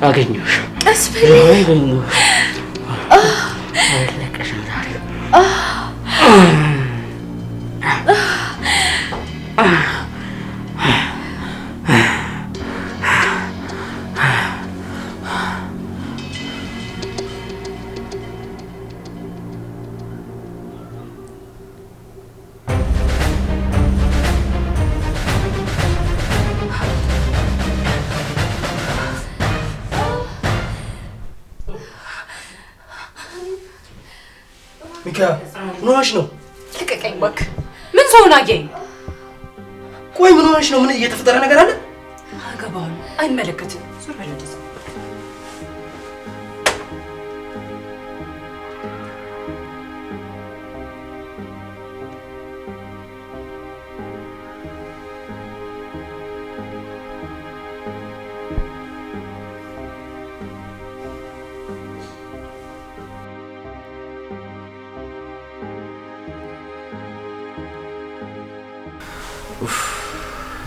አገኘሁሽ። ቀስ በል አገኘሁሽ። አይለቀሽም ዛሬ። ሚካ ምን ሆነሽ ነው? ልቀቀኝ እባክህ። ምን ሰውን አየኝ? ቆይ ምን ሆነሽ ነው? ምን እየተፈጠረ ነገር አለ? አገባህ አይመለከትም። ዞር በል ወደዛ።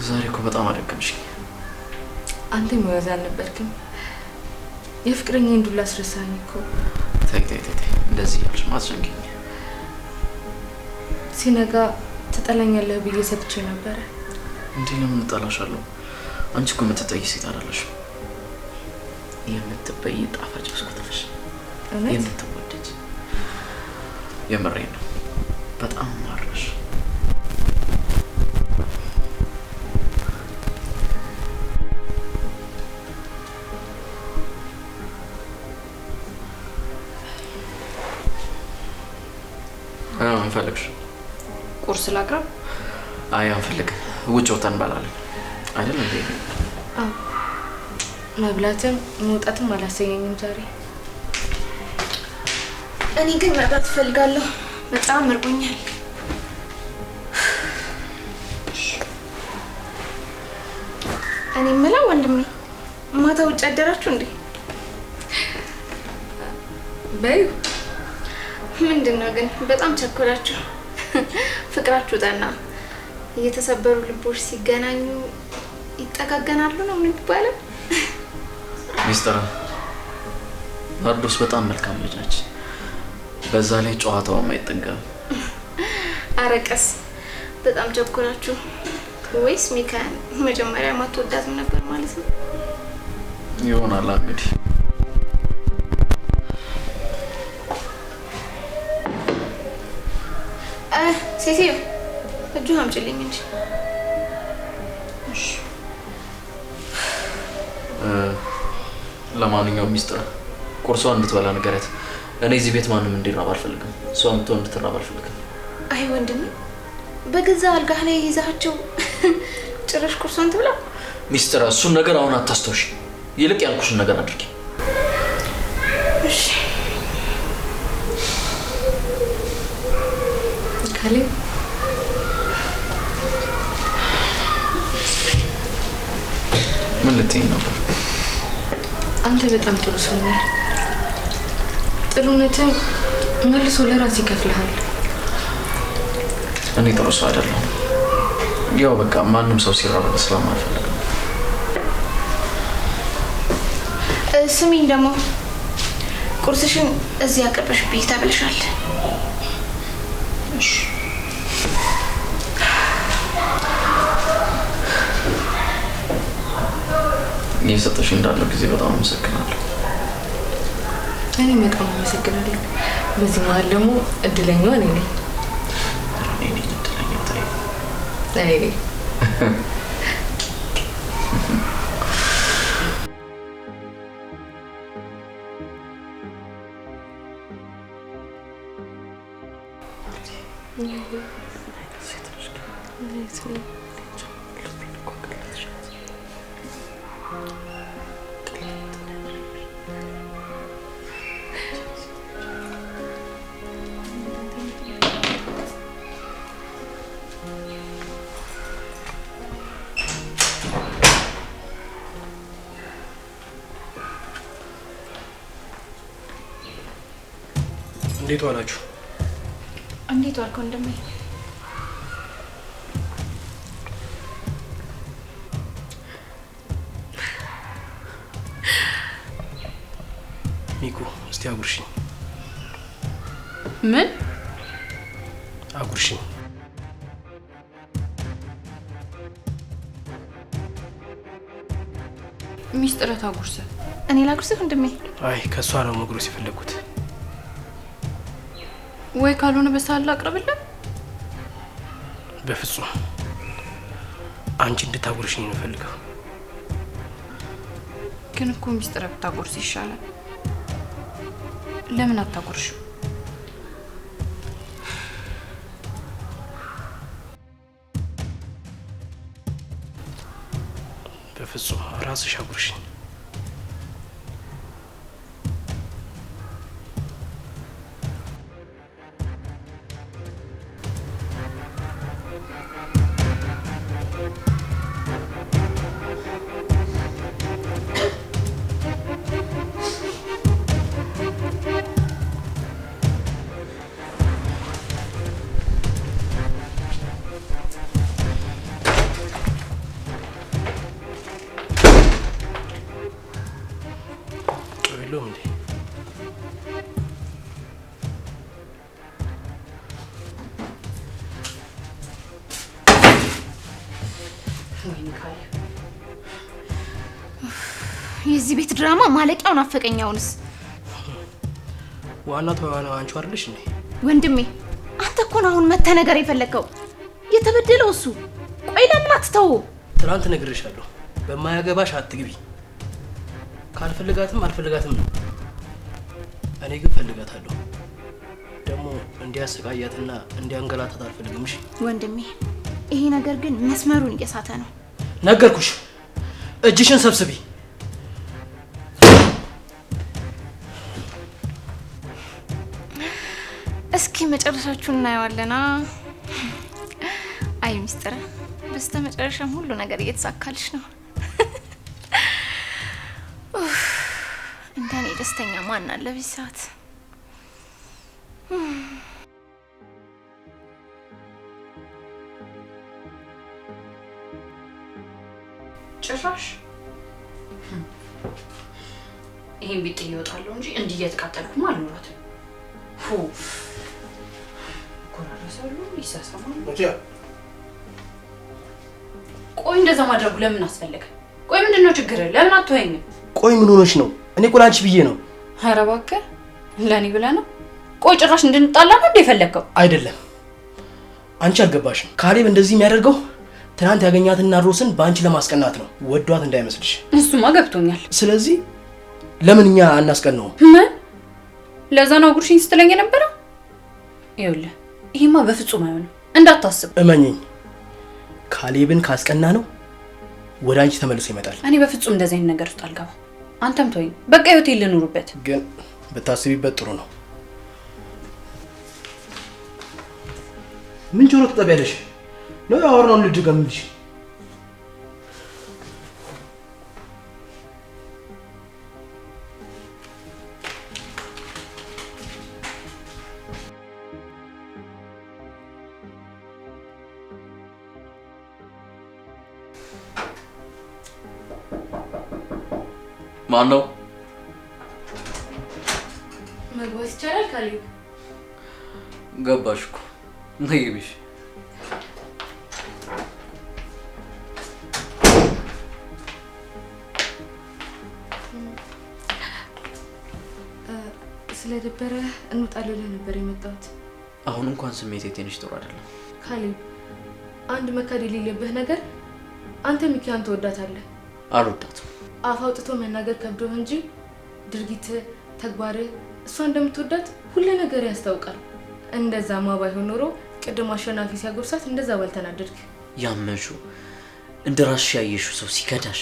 ዛሬ እኮ በጣም አደከምሽኝ። አንተ መያዝ አልነበርክም። የፍቅረኛዬን ዱላ አስረሳኝ እኮ። ተይ እንደዚህ ያልሽ ማስጨንቂኝ። ሲነጋ ትጠላኛለህ ብዬ ሰጥቼ ነበረ። እንዴ ለምን እጠላሻለሁ? አንቺ እኮ የምትጠይ ሴት አይደለሽም። የምትበይ ጣፋጭ ብስኩት ነሽ። የምትወደጅ የምሬን ነው። በጣም ማርነሽ። አንፈልግሽ። ቁርስ ላቅርብ? አይ አንፈልግም። ውጭ ወተን እንበላለን አይደል እንዴ? አዎ። መብላትም መውጣትም አላሰኘኝም ዛሬ። እኔ ግን መብላት እፈልጋለሁ። በጣም እርቦኛል። እኔ የምለው ወንድሜ ማታ ውጭ አደራችሁ እንዴ? በይ ምንድነው ግን በጣም ቸኮላችሁ? ፍቅራችሁ ጠና። እየተሰበሩ ልቦች ሲገናኙ ይጠጋገናሉ ነው የሚባለው። ሚስተር ናርዶስ በጣም መልካም ልጅ ነች። በዛ ላይ ጨዋታው የማይጠገብ። አረቀስ በጣም ቸኮላችሁ። ወይስ ሚካን መጀመሪያ ማትወዳትም ነበር ማለት ነው? ይሆናል እንግዲህ። ሴትዮ እጁን አምጪልኝ እንጂ። ለማንኛውም ሚስጥር ቁርሷን እንድትበላ ንገሪያት። እኔ እዚህ ቤት ማንም እንዲራብ አልፈልግም። እሷም ብትሆን እንድትራብ አልፈልግም። አይ ወንድሜ በገዛ አልጋህ ላይ ይዛቸው ጭራሽ ቁርሷን ትብላ። ሚስጥር እሱን ነገር አሁን አታስተውሽ። ይልቅ ያልኩሽን ነገር አድርጊ። እሺ ካሌ ምን ልትይኝ ነበር? አንተ በጣም ጥሩ ሰው ነህ። ጥሩነትም መልሶ ለራስ ይከፍልሃል። እኔ ጥሩ ሰው አይደለሁም። ያው በቃ ማንም ሰው ሲራብ ስለማልፈልግ። ስሚኝ ደግሞ ቁርስሽን እዚህ አቅርበሽ ብይ ተብለሻል። እሺ እየሰጠሽ እንዳለው ጊዜ በጣም አመሰግናለሁ። እኔ በጣም አመሰግናለሁ። በዚህ መሀል ደግሞ እድለኛዋ እኔ ነኝ። እኔ ነኝ እድለኛው። ታይ አይ እንዴት ዋላችሁ? እንዴት ዋልከው ወንድሜ? ሚኩ እስቲ አጉርሽኝ። ምን አጉርሽኝ? ሚስጥረት አጉርሰ? እኔ ላጉርስህ ወንድሜ? አይ ከሷ ነው መጉረስ የፈለኩት። ወይ ካልሆነ በሳል አቅርብልህ? በፍጹም አንቺ እንድታጉርሽኝ ነው ፈልገው። ግን እኮ ሚስጥረት ብታጉርስ ይሻላል። ለምን አታጉርሽ? በፍጹም ራስሽ አጉርሽኝ። የዚህ ቤት ድራማ ማለቂያውን አፈቀኛውንስ። ዋናው ተዋናው አንቺ አይደለሽ እንዴ? ወንድሜ አንተ እኮ ነው አሁን መተ ነገር የፈለከው። የተበደለው እሱ። ቆይ ለምን አትተው? ትናንት ነግሬሻለሁ፣ በማያገባሽ አትግቢ። ካልፈልጋትም አልፈልጋትም ነው። እኔ ግን ፈልጋታለሁ። ደግሞ እንዲያሰቃያትና እንዲያንገላታት አልፈልግም። እሺ ወንድሜ፣ ይሄ ነገር ግን መስመሩን እየሳተ ነው። ነገርኩሽ። እጅሽን ሰብስቢ። እስኪ መጨረሻችሁን እናየዋለና። አይ ሚስጥር፣ በስተመጨረሻም ሁሉ ነገር እየተሳካልሽ ነው። እንደኔ ደስተኛ ማን አለ በዚህ ሰዓት? ጭራሽ ይሄን ቢጥ ይወጣሉ እንጂ እንዲህ እየተቃጠልኩ ማለት ፉ ኮራራሰሉ ይሳሳማሉ። ቆይ እንደዛ ማድረጉ ለምን አስፈለገ? ቆይ ምንድነው ችግር? ለምን አትወይኝም? ቆይ ምን ሆነሽ ነው? እኔ እኮ ላንቺ ብዬ ነው። ኧረ እባክህ ለኔ ብለህ ነው? ቆይ ጭራሽ እንድንጣላ ነው እንደ የፈለከው? አይደለም፣ አንቺ አልገባሽም። ካሌብ እንደዚህ የሚያደርገው ትናንት ያገኛትና ሮስን በአንቺ ለማስቀናት ነው። ወዷት እንዳይመስልሽ። እሱማ ገብቶኛል። ስለዚህ ለምን እኛ አናስቀናውም? ምን? ለዛ ነው ጉርሽኝ ስትለኝ የነበረው? ይኸውልህ ይሄማ በፍጹም አይሆንም፣ እንዳታስብ። እመኚኝ፣ ካሌብን ካስቀና ነው ወደ አንቺ ተመልሶ ይመጣል። እኔ በፍጹም እንደዚህ አይነት ነገር ውስጥ አልገባም። አንተም ተወኝ፣ በቃ ህይወቴን ልኑርበት። ግን ብታስቢበት ጥሩ ነው። ምን ጆሮ ትጠቢያለሽ? ነው ያወራውን ልድገምልሽ? ማን ነው? መግባት ይቻላል? ካሌብ ገባሽ እኮ ነይ ግቢሽ። ስለደበረ እንውጣለን ነበር የመጣሁት። አሁን እንኳን ስሜቴ ትንሽ ጥሩ አይደለም። ካሌብ፣ አንድ መካድ የሌለብህ ነገር አንተ ሚኪያን ትወዳታለህ። አልወዳትም። አፍ አውጥቶ መናገር ከብዶህ እንጂ ድርጊት፣ ተግባር እሷ እንደምትወዳት ሁሉ ነገር ያስታውቃል። እንደዛማ ባይሆን ኖሮ ቅድም አሸናፊ ሲያጎርሳት እንደዛ ባልተናደድክ ያመሹ እንደራሽ ያየሹ ሰው ሲከዳሽ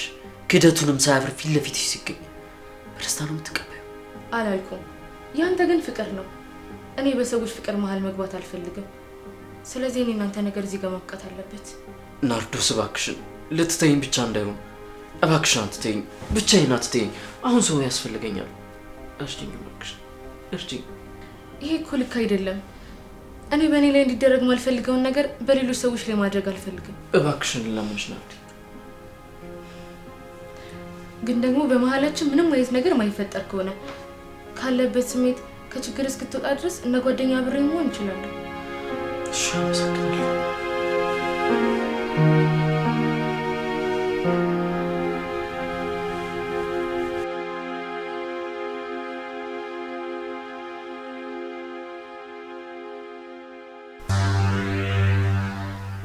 ክደቱንም ሳያፍር ፊት ለፊትሽ ሲገኝ በደስታ ነው የምትቀበለው አላልኩም ያንተ ግን ፍቅር ነው እኔ በሰዎች ፍቅር መሃል መግባት አልፈልግም ስለዚህ እኔ እናንተ ነገር እዚህ ጋር ማብቃት አለበት ናርዶስ እባክሽን ልትተይኝ ብቻ እንዳይሆን እባክሽን አትተይኝ ብቻዬን አትተይኝ አሁን ሰው ያስፈልገኛል እርጅኝ እባክሽን እርጅኝ ይሄ እኮ ልክ አይደለም እኔ በእኔ ላይ እንዲደረግ ማልፈልገውን ነገር በሌሎች ሰዎች ላይ ማድረግ አልፈልግም እባክሽን ለምንሽ ናት ግን ደግሞ በመሃላችን ምንም አይነት ነገር ማይፈጠር ከሆነ ካለበት ስሜት ከችግር እስክትወጣ ድረስ እነ ጓደኛ አብሬ መሆን እችላለሁ እሺ አመሰግናለሁ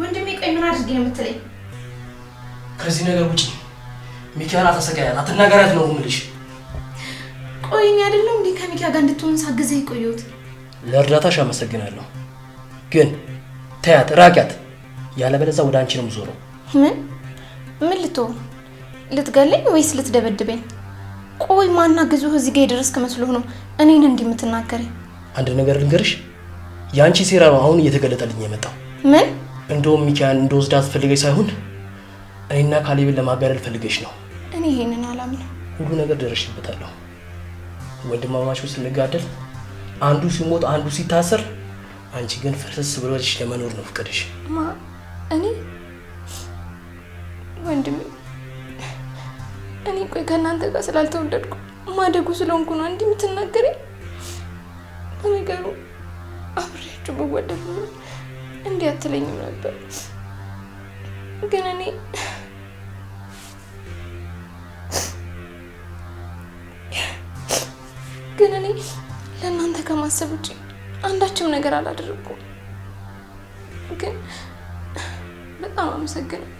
ወንድሜ ቆይ ምን አድርጌ ነው የምትለኝ ከዚህ ነገር ውጪ ሚካኤል አታሰቃያት አትናገራት ነው የምልሽ ቆይኝ አይደለም እንዴ ከሚካኤል ጋር እንድትሆን ሳግዘ ይቆዩት ለእርዳታሽ አመሰግናለሁ ግን ተያት ራቂያት ያለበለዚያ ወደ አንቺ ነው የምዞረው ምን ልትገለኝ ወይስ ልትደበድበኝ ቆይ ማናገዙህ እዚህ ጋር የደረስክ መስሎህ ነው እኔን እንዲህ የምትናገረኝ አንድ ነገር ልንገርሽ ያንቺ ሴራ ነው አሁን እየተገለጠልኝ የመጣው እንደውም ሚካኤል እንደወስዳት ፈልገሽ ሳይሆን እኔና ካሌብን ለማጋደል ፈልገሽ ነው እኔ ይሄንን አላምንም ሁሉ ነገር ደረሽበታለሁ ወንድማማቾች ስንጋደል አንዱ ሲሞት አንዱ ሲታሰር አንቺ ግን ፍርስስ ብለሽ ለመኖር ነው ፍቅድሽ እኔ ወንድሜ እኔ ቆይ ከናንተ ጋር ስላልተወደድኩ ማደጉ ስለሆንኩ ነው እንዲህ የምትናገረኝ በነገሩ አብሬያችሁ በወደድ እንዲህ አትለኝም ነበር ግን እኔ ለእናንተ ከማሰብ ውጪ አንዳችም ነገር አላደረኩም ግን በጣም አመሰግናለሁ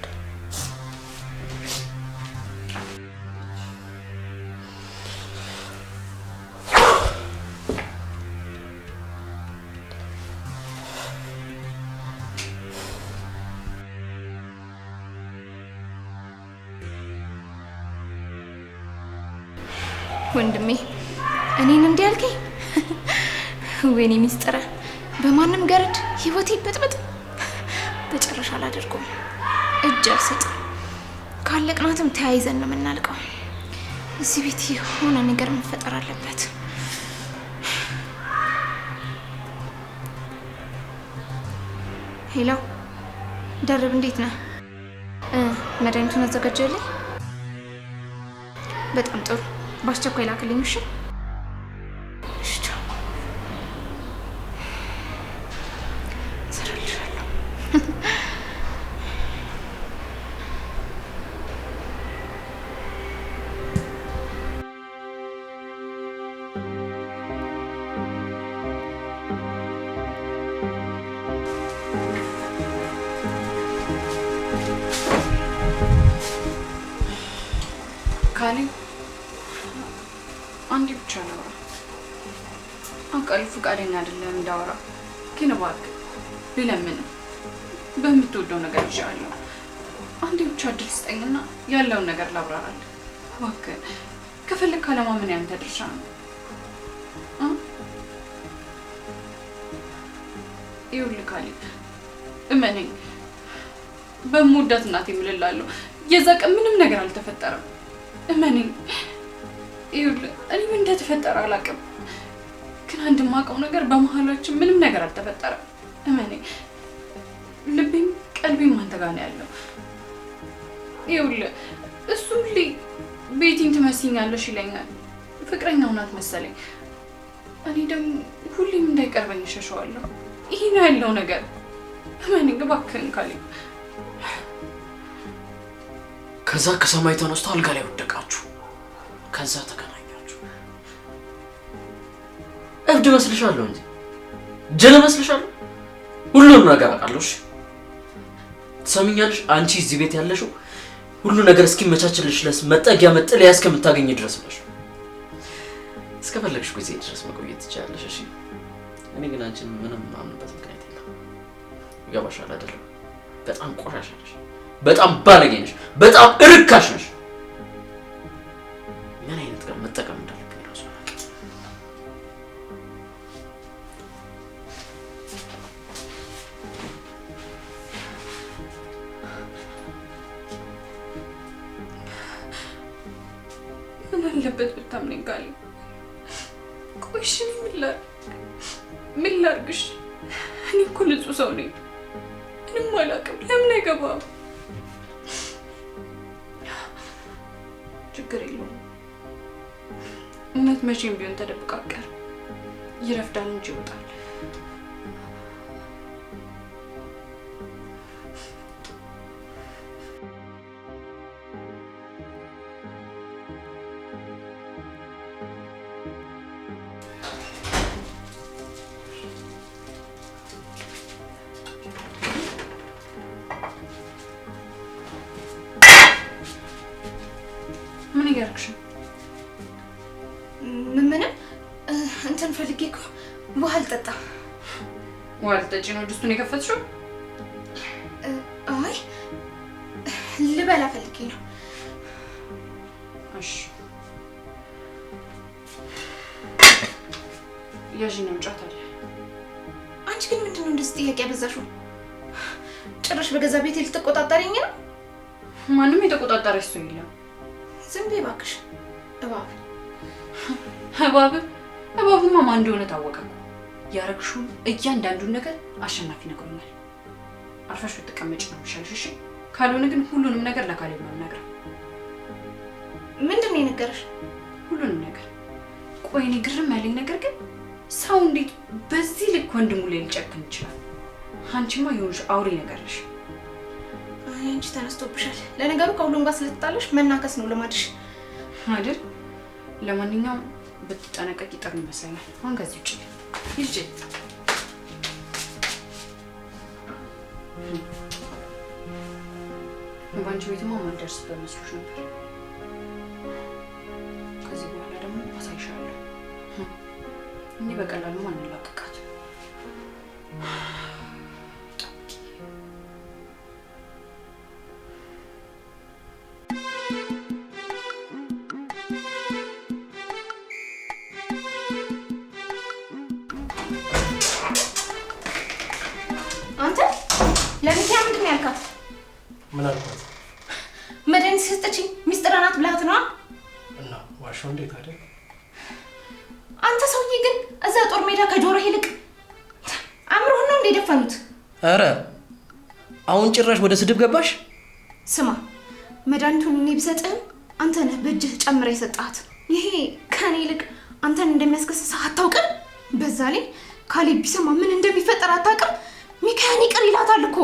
ወንድሜ እኔን እንዲህ አልከኝ ወይኔ ሚስጥረ በማንም ገረድ ህይወቴ በጥበጥ በጭራሽ አላደርኩም እጅ አልሰጥም ካለቅናትም ተያይዘን ነው የምናልቀው እዚህ ቤት የሆነ ነገር መፈጠር አለበት ሄሎ ደርብ እንዴት ነህ መድኃኒቱን አዘጋጀልኝ በጣም ጥሩ ባስቸኳይ ላክልኝ እሺ ካሌብ አንዴ ብቻ ነው አንቀል ፍቃደኛ አይደለም እንዳወራ ግን እባክህ ልለምን በምትወደው ነገር ይሻላል አንዴ ብቻ እድል ስጠኝና ያለውን ነገር ላብራራለሁ እባክህ ከፈለክ ካለማመን ያንተ ድርሻ ነው ይኸውልህ ካሌብ እመነኝ በምወዳት እናቴ እምልልሃለሁ የዛ ቀን ምንም ነገር አልተፈጠረም እመነኝ ይኸውልህ እኔ ምን እንደተፈጠረ አላውቅም ግን አንድ የማውቀው ነገር በመሀላችን ምንም ነገር አልተፈጠረም እመነኝ ልቤም ቀልቤም አንተ ጋር ነው ያለው ይኸውልህ እሱ ሁሌ ቤቲን ትመስኛለሽ ይለኛል ፍቅረኛው ናት መሰለኝ እኔ ደግሞ ሁሌም እንዳይቀርበኝ እሸሸዋለሁ ይሄ ነው ያለው ነገር እመነኝ እባክህን ካሌብ ከዛ ከሰማይ ተነስቶ አልጋ ላይ ወደቃችሁ ከዛ ተገናኛችሁ እብድ መስልሻለሁ እንጂ ጀለ መስልሻለሁ ሁሉንም ነገር አውቃለሁ እሺ ትሰሚኛለሽ አንቺ እዚህ ቤት ያለሽው ሁሉ ነገር እስኪመቻችልሽ ድረስ መጠጊያ መጠለያ እስከምታገኝ ድረስ ነሽ እስከፈለግሽ ጊዜ ድረስ መቆየት ትችያለሽ እሺ እኔ ግን አንቺን ምንም ማምንበት ምክንያት የለም ይገባሻል አይደለም? በጣም ቆሻሻ ነሽ፣ በጣም ባለጌ ነሽ፣ በጣም እርካሽ ነሽ። ምን አይነት ጋር መጠቀም እንዳለብኝ ራሱ ምን አለበት ብታምነኝ ካሌብ? ቆይ እሺ ምን ላድርግሽ? እኔ እኮ ንጹህ ሰው ነኝ፣ ምንም አላውቅም። ለምን አይገባም? ችግር የለውም። እውነት መቼም ቢሆን ተደብቃ አትቀርም። ይረፍዳል እንጂ ይወጣል። ምን ይገርክሽ? ምንም እንትን ፈልጌ እኮ ውሃ ልጠጣ። ውሃ ልጠጪ ነው ድስቱን የከፈትሽው? አይ ልበላ ፈልጌ ነው። እሺ ያዥን ውጫት አለ። አንቺ ግን ምንድነው እንደዚህ ጥያቄ ያበዛሽው? ጭራሽ በገዛ ቤቴ ልትቆጣጠሪኝ ነው? ማንም የተቆጣጠረሽ ሰው የለም። ዝም በይ እባክሽ። እባብማ ማን እንደሆነ ታወቀ እኮ። ያረግሽውን እያንዳንዱን ነገር አሸናፊ ነግሮኛል። አርፈሽ ብትቀመጪ ነው የሚሻልሽ። እሺ ካልሆነ ግን ሁሉንም ነገር ለካሌብ ነው የምነግረው። ምንድን ነው የነገረሽ? ሁሉንም ነገር። ቆይ እኔ ግርም ያለኝ ነገር ግን ሰው እንዴት በዚህ ልክ ወንድሙ ላይ ሊጨክን ይችላል? አንቺማ የሆንሽ አውሬ ነገር ነሽ። አንቺ ተነስቶብሻል። ለነገሩ ከሁሉም ጋር ስለተጣለሽ መናከስ ነው ልማድሽ አይደል? ለማንኛውም ብትጠነቀቂ ጥሩ ይመስለኛል። አሁን ከዚህ ውጭ ይዤ ባንቺ ቤትማ ማልደርስበት መስሎሽ ነበር። ከዚህ በኋላ ደግሞ አሳይሻለሁ። እንዲህ በቀላሉ አንላቀቃት። አንተ ለሚኪያ ምንድን ነው ያልካት? ምን አልኳት? መድኃኒት ሰጠችኝ ሚስጥር ናት ብላት ነዋ። እና ዋሻው እንዴት አይደል? አንተ ሰውዬ ግን እዛ ጦር ሜዳ ከጆሮህ ይልቅ አእምሮህን ነው እንደ ደፈኑት። ኧረ አሁን ጭራሽ ወደ ስድብ ገባሽ? ስማ መድኃኒቱን እኔ ብሰጥህም አንተ ነህ በእጅህ ጨምረህ የሰጣት። ይሄ ከኔ ይልቅ አንተን እንደሚያስከስስህ አታውቅም? በዛ ላይ ካሌብ ቢሰማ ምን እንደሚፈጠር አታውቅም? ሚካያን ይቅር ይላታል እኮ።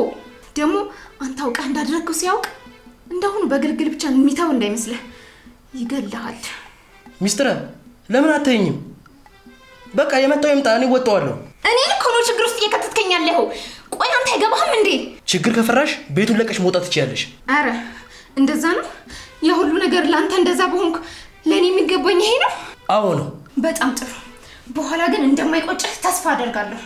ደግሞ አንተ አውቀህ እንዳደረግከው ሲያውቅ እንደሁኑ በግልግል ብቻ የሚተው እንዳይመስልህ ይገልሃል። ሚስጥረ ለምን አትይኝም? በቃ የመጣው ይምጣ፣ እኔ ወጣዋለሁ። እኔን እኮ ነው ችግር ውስጥ እየከተትከኝ ያለኸው። ቆይ አንተ አይገባህም እንዴ? ችግር ከፈራሽ ቤቱን ለቀሽ መውጣት ትችያለሽ። አረ እንደዛ ነው? የሁሉ ነገር ለአንተ እንደዛ በሆንኩ ለእኔ የሚገባኝ ይሄ ነው? አዎ ነው። በጣም ጥሩ። በኋላ ግን እንደማይቆጭህ ተስፋ አደርጋለሁ።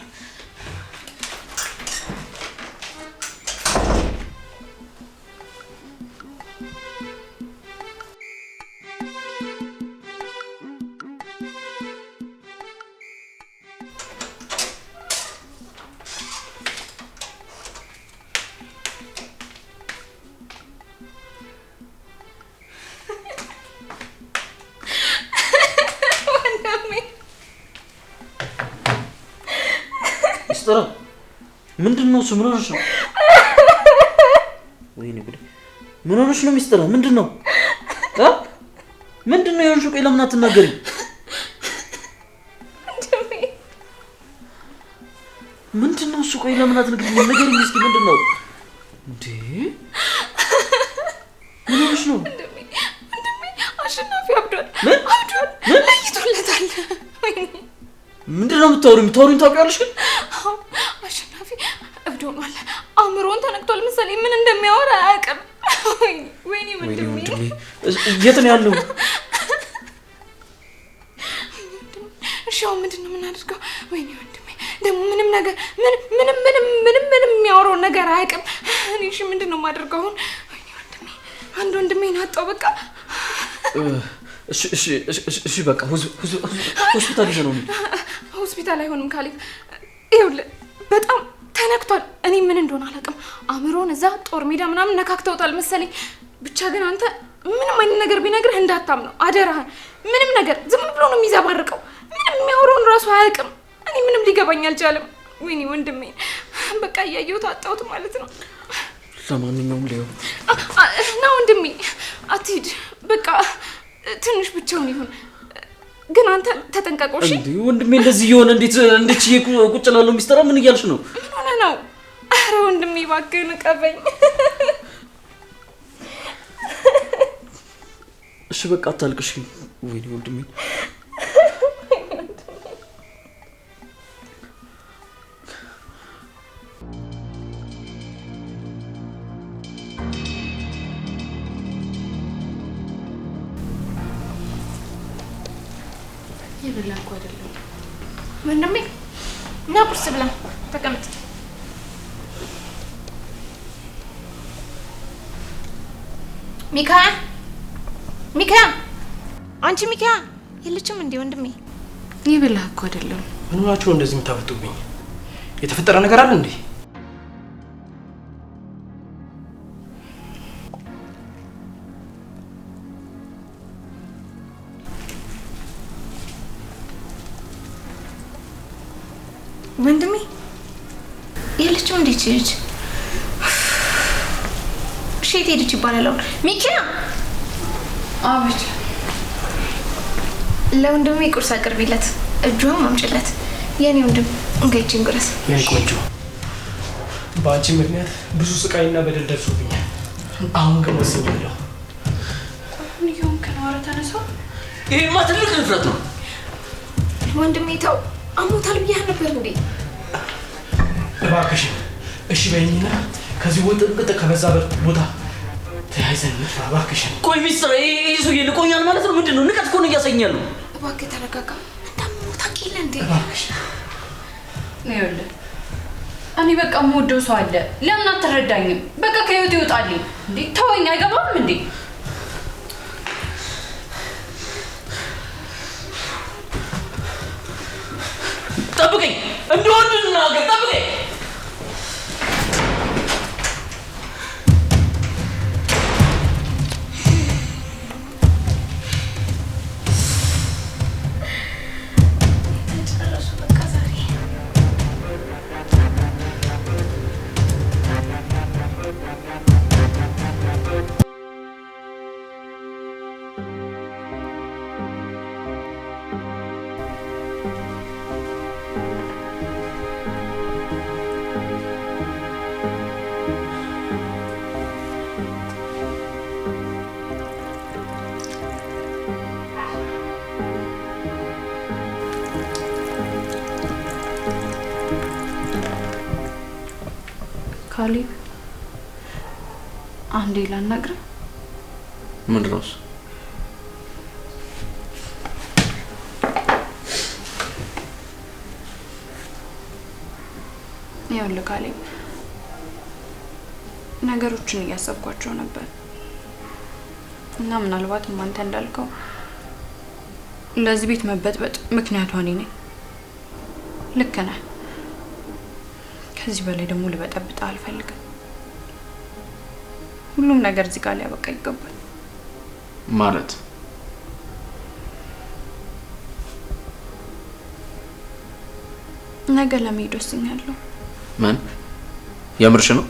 ሚስጥር ምንድነው? ምን ሆነሽ ነው? ወይኔ ጉዴ! ምን ሆነሽ ነው ሚስጥር? ምንድነው? ምንድነው የሆንሽው? ቆይ ለምን አትናገሪም? ምንድነው እሱ? ቆይ ለምን አትነግሪኝም? ንገሪኝ እስኪ ምንድነው? እንዴ ምን ሆነሽ ነው? አሸናፊ አብዷል። ምን አብዷል? ለይቶለታል። ምንድነው የምታወሪኝ? ታውቂያለሽ ግን አሸናፊ እብድ ሆኗል። አእምሮን ተነክቷል መሰለኝ። ምን እንደሚያወራ አያውቅም። ወይኔ ወንድሜ፣ የት ነው ያለው? እሺ አሁን ምንድን ነው የምናደርገው? ወይኔ ወንድሜ፣ ደግሞ ምንም ነገር ምንም የሚያወራው ነገር አያውቅም። እኔ እሺ ምንድነው የማደርገው አሁን? አንድ ወንድሜን አጣው በቃ። እሺ በቃ ሆስፒታል ይዘነው ነው። ሆስፒታል አይሆንም ካሌብ። ይኸውልህ በጣም ተነክቷል። እኔ ምን እንደሆነ አላውቅም። አእምሮን እዛ ጦር ሜዳ ምናምን ነካክተውታል መሰለኝ። ብቻ ግን አንተ ምንም አይነት ነገር ቢነግርህ እንዳታምነው አደራህን። ምንም ነገር ዝም ብሎ ነው የሚዘባርቀው። ምንም የሚያወራውን ራሱ አያውቅም። እኔ ምንም ሊገባኝ አልቻለም። ወይኔ ወንድሜ በቃ እያየሁት አጣሁት ማለት ነው። ለማንኛውም ሊሆን እና ወንድሜ አትሂድ በቃ ትንሽ ብቻውን ይሁን። ግን አንተ ተጠንቀቀው እሺ? እንዴ ወንድሜ እንደዚህ ይሆነ እንዴት ቁጭ ላለው ሚስጥራ ምን እያልሽ ነው? ምን ሆነ ነው? አረ ወንድሜ እባክህን ቀበኝ። እሺ በቃ አታልቅሽ። ወይኔ ወንድሜ ይብላኩ አይደለም ወንድሜ እና ቁርስ ብላ ተቀመጥ። ሚካ አንቺ ሚካ የለችም እንዴ ወንድሜ? ይብላኩ አይደለም። ምን ሆናችሁ እንደዚህ የምታፈጡብኝ? የተፈጠረ ነገር አለ እንዴ? ወንድሜ የለችም እንዴ? ልጅ እሺ የት ሄደች ይባላል? ሚካ አቤት። ለወንድሜ ቁርስ አቅርቢለት፣ እጁን አምጪለት። የኔ ወንድም እንገይችን ጉረስ። የኔ ቆንጆ በአንቺ ምክንያት ብዙ ስቃይና በደል ደርሶብኛል። አሁን ግን ወስኛለሁ። ምን ይሁን ከናወራ ተነሳው? ይሄማ ትልቅ ንፍረት ነው ወንድሜ። ተው አሞታል ብያህ ነበር እንዴ? እባክሽ እሺ በይኝና ከዚህ ወጥቅጥ ከበዛበት ቦታ ተያይዘን እባክሽ። ቆይ ሚስጥር ይሄ ሰውዬ ልቆኛል ማለት ነው? ምንድነው? ንቀት እኮ ነው እያሰኛል ነው። እባክህ ተረጋጋ። እንዳሞታ ቂል እንዴ? እባክሽ ይኸውልህ እኔ በቃ የምወደው ሰው አለ። ለምን አትረዳኝም? በቃ ከህይወት ይወጣልኝ እንዴ? ተወኝ። አይገባም እንዴ? ጠብቀኝ እንደወንድና ነገር ጠብቀኝ። ካሌብ አንዴ ላናግርህ። ምንድን ነው እሱ? ይኸውልህ ካሌብ ነገሮችን እያሰብኳቸው ነበር እና ምናልባትም አንተ እንዳልከው ለዚህ ቤት መበጥበጥ ምክንያቷ እኔ ነኝ። ልክ ነህ። ከዚህ በላይ ደግሞ ልበጠብጥህ አልፈልግም። ሁሉም ነገር እዚህ ጋር ሊያበቃ ይገባል። ማለት ነገ ለመሄድ ወስኛለሁ። ምን? የምርሽ ነው?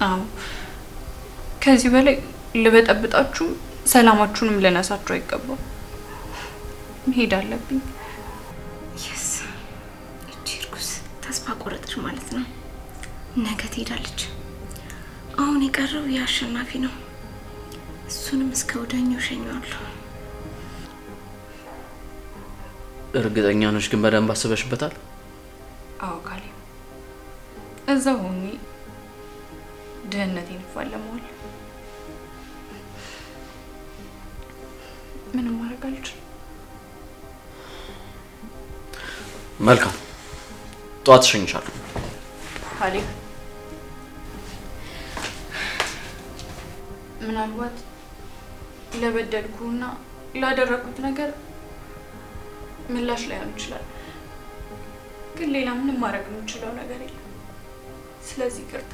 አዎ። ከዚህ በላይ ልበጠብጣችሁ ሰላማችሁንም ልነሳችሁ አይገባም። መሄድ አለብኝ። የስ እቺ እርጉዝ ተስፋ ቆረጥሽ ማለት ነው። ነገ ትሄዳለች። አሁን የቀረው የአሸናፊ ነው። እሱንም እስከ ወዳኛው ሸኘዋለሁ። እርግጠኛ ነሽ ግን በደንብ አስበሽበታል? አዎ ካሌብ፣ እዛው ሆኜ ድህነቴን እፋለመዋለሁ። ምንም ማድረግ አልችልም። መልካም፣ ጠዋት እሸኝሻለሁ። ካሌብ ምናልባት ለበደልኩና ላደረኩት ነገር ምላሽ ላይሆን ይችላል፣ ግን ሌላ ምንም ማድረግ የምችለው ነገር የለም። ስለዚህ ይቅርታ።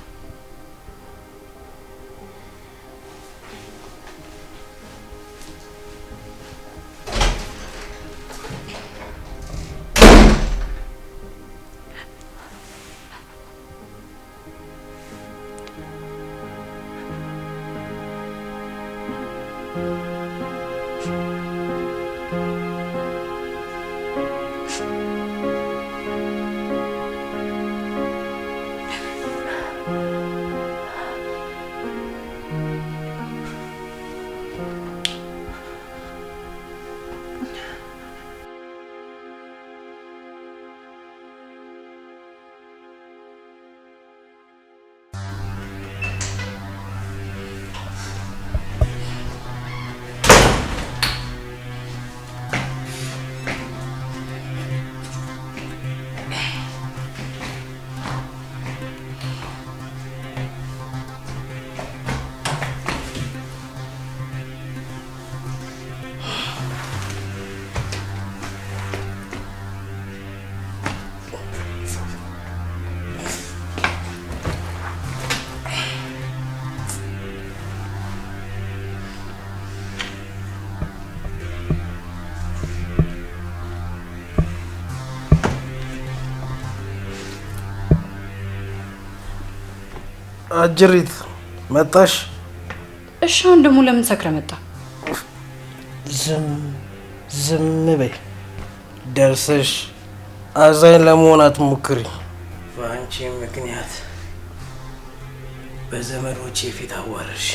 አጅሪት መጣሽ? እሺ አሁን ደግሞ ለምን ሰክረ መጣ? ዝም በይ። ደርሰሽ አዛኝ ለመሆን አትሞክሪ። በአንቺ ምክንያት በዘመዶቼ ፊት አዋረድሽ።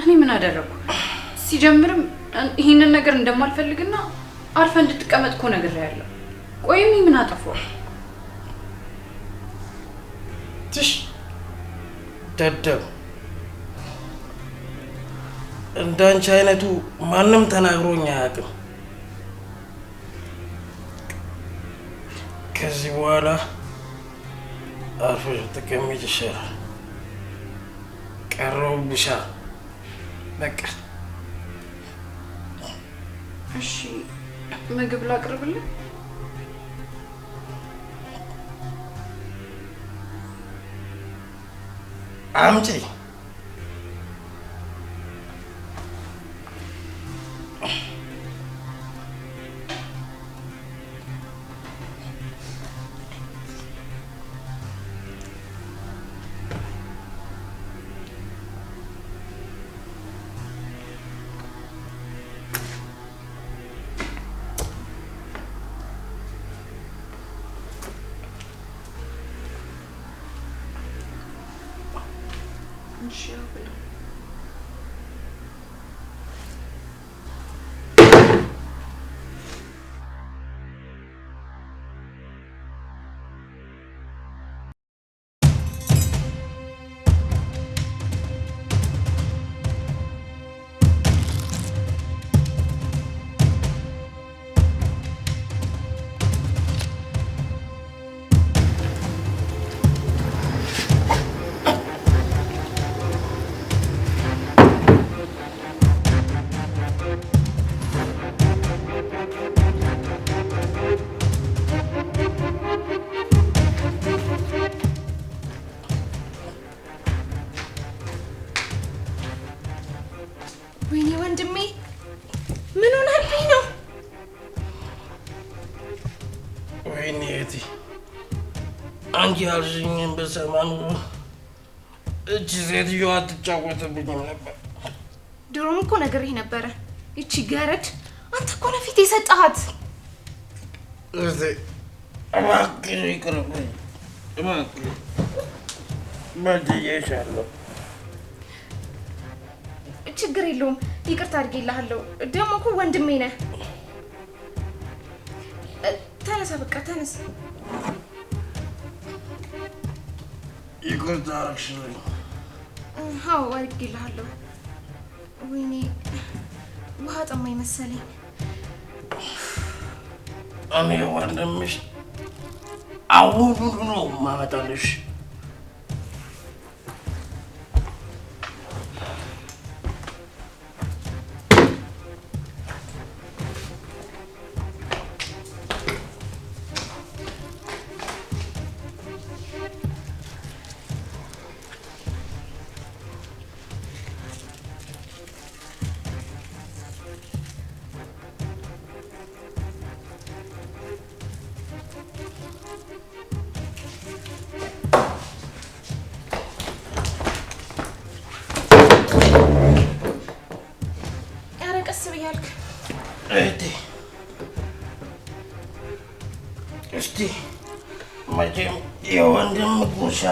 እኔ ምን አደረኩ? ሲጀምርም ይሄንን ነገር እንደማልፈልግና አርፈ እንድትቀመጥ እኮ ነግሬያለሁ። ቆይም ምን አጠፋው? ትሽ ደደብ እንዳንቺ አይነቱ ማንም ተናግሮኝ አያውቅም። ከዚህ በኋላ አርፈሽ ተቀመጭ ይሻላል። ቀረውብሻ በቃ። እሺ ምግብ ላቅርብልህ? አምጪ። ወይኔ ወንድሜ ምን ሆነብኝ ነው? ወይኔ እህቴ አንቺ ያልሽኝን ብሰማ ኖሮ እቺ ሴትዮዋ አትጫወትብኝም ነበር። ድሮም እኮ ነግሬህ ነበረ። ይቺ ገረድ አንተ እኮ ነው ፊት የሰጠሃት። እህቴ እባክሽ ይቅርብኝ፣ እባክሽ በድዬሻለሁ። ችግር የለውም ይቅርታ አድርጌልሃለሁ። ደግሞ እኮ ወንድሜ ነህ። ተነሳ በቃ ተነስ። ይቅርታ አደረግሽልኝ? አዎ አድርጌልሃለሁ። ወይኔ ውሃ ጠማኝ መሰለኝ። እኔ ወንድምሽ አሁኑኑ ነው የማመጣልሽ። እስቲ መቼም የወንድም ጉርሻ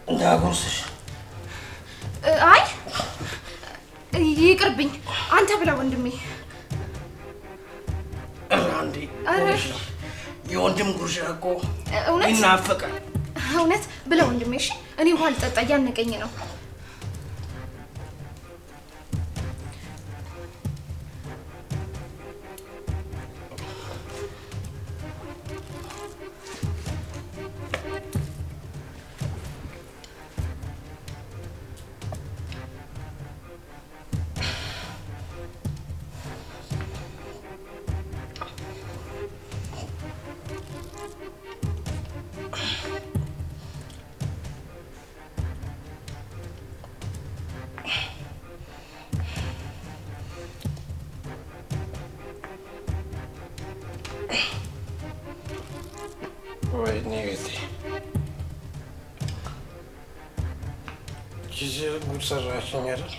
እንዳጎርስሽ። አይ ይቅርብኝ፣ አንተ ብላ ወንድሜ። አንዴ የወንድም ጉርሻ እኮ እውነት ይናፈቃል። እውነት ብላ ወንድሜ። እሺ እኔ ውሃ ልጠጣ እያነቀኝ ነው። ወይኔ ቤቴ ጊዜ ጉድ ሰራሽኝ አይደል?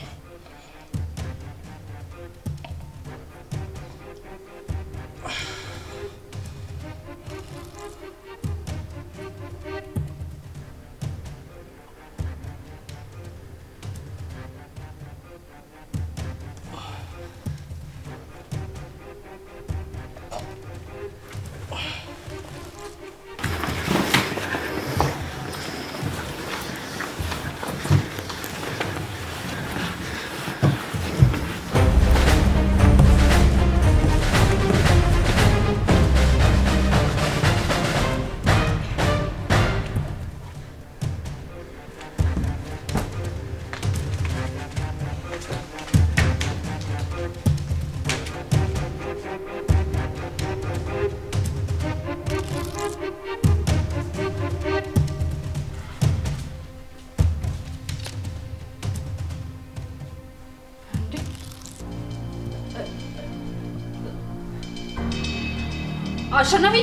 አሸናፊ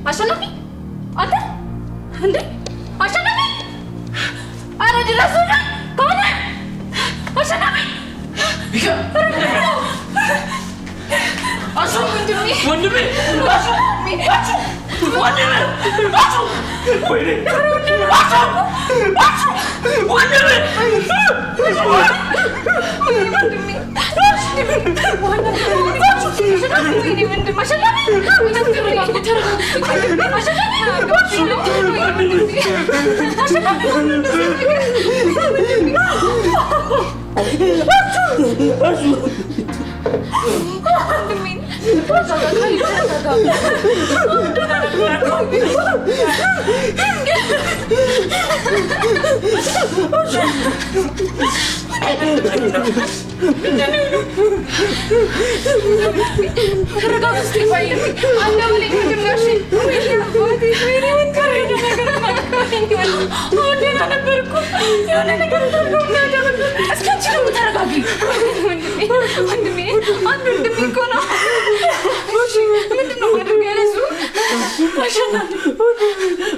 አሸናፊ አንተ እንዴ አሸናፊ አረ ድረሱ ከሆነ አሸናፊ ወንድሜ